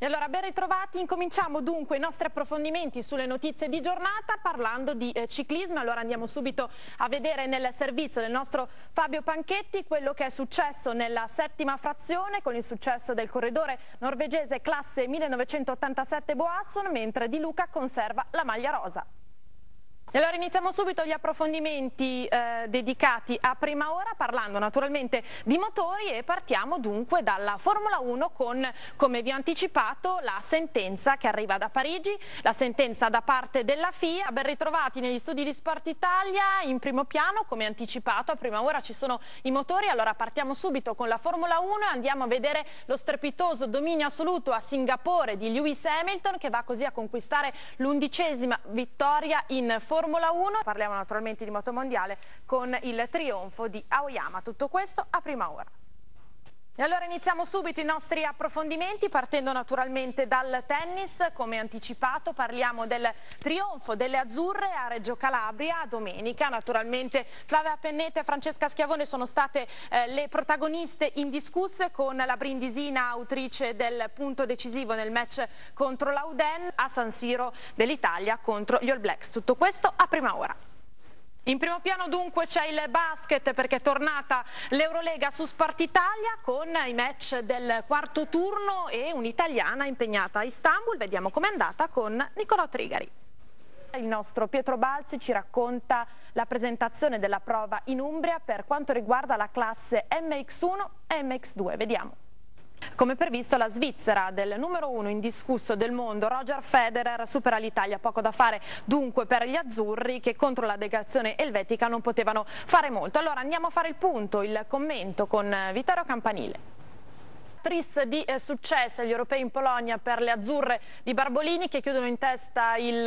E allora ben ritrovati, incominciamo dunque i nostri approfondimenti sulle notizie di giornata parlando di ciclismo. Allora andiamo subito a vedere nel servizio del nostro Fabio Panchetti quello che è successo nella settima frazione con il successo del corridore norvegese classe 1987 Boasson, mentre Di Luca conserva la maglia rosa. E allora iniziamo subito gli approfondimenti dedicati a prima ora parlando naturalmente di motori e partiamo dunque dalla Formula 1 con, come vi ho anticipato, la sentenza che arriva da Parigi, la sentenza da parte della FIA. Ben ritrovati negli studi di Sport Italia, in primo piano come anticipato a prima ora ci sono i motori. Allora partiamo subito con la Formula 1 e andiamo a vedere lo strepitoso dominio assoluto a Singapore di Lewis Hamilton, che va così a conquistare l'11ª vittoria in Formula 1. Parliamo naturalmente di motomondiale con il trionfo di Aoyama. Tutto questo a prima ora. E allora iniziamo subito i nostri approfondimenti partendo naturalmente dal tennis. Come anticipato parliamo del trionfo delle azzurre a Reggio Calabria domenica. Naturalmente Flavia Pennetta e Francesca Schiavone sono state le protagoniste indiscusse, con la brindisina autrice del punto decisivo nel match contro l'Auden a San Siro dell'Italia contro gli All Blacks. Tutto questo a prima ora. In primo piano dunque c'è il basket perché è tornata l'Eurolega su Sport Italia con i match del quarto turno e un'italiana impegnata a Istanbul. Vediamo com'è andata con Nicolò Trigari. Il nostro Pietro Balzi ci racconta la presentazione della prova in Umbria per quanto riguarda la classe MX1 e MX2. Vediamo. Come previsto la Svizzera del numero 1 indiscusso del mondo Roger Federer supera l'Italia, poco da fare dunque per gli azzurri che contro la delegazione elvetica non potevano fare molto. Allora andiamo a fare il punto, il commento con Vittorio Campanile. Tris di successo agli europei in Polonia per le azzurre di Barbolini che chiudono in testa il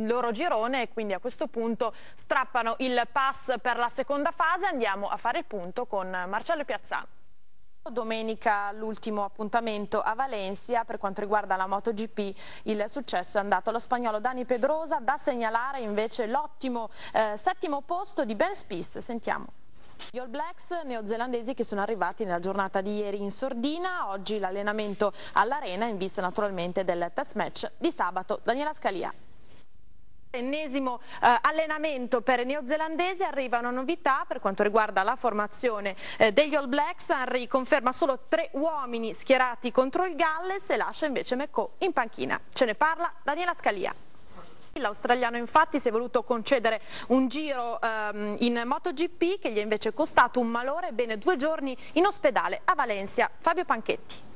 loro girone e quindi a questo punto strappano il pass per la seconda fase. Andiamo a fare il punto con Marcello Piazzano. Domenica l'ultimo appuntamento a Valencia per quanto riguarda la MotoGP, il successo è andato allo spagnolo Dani Pedrosa, da segnalare invece l'ottimo settimo posto di Ben Spies. Sentiamo. Gli All Blacks neozelandesi che sono arrivati nella giornata di ieri in sordina, oggi l'allenamento all'Arena in vista naturalmente del test match di sabato. Daniela Scalia. Ennesimo allenamento per i neozelandesi, arriva una novità per quanto riguarda la formazione degli All Blacks. Henry conferma solo 3 uomini schierati contro il Galles e lascia invece McCaw in panchina. Ce ne parla Daniela Scalia. L'australiano infatti si è voluto concedere un giro in MotoGP che gli è invece costato un malore e bene 2 giorni in ospedale a Valencia. Fabio Panchetti.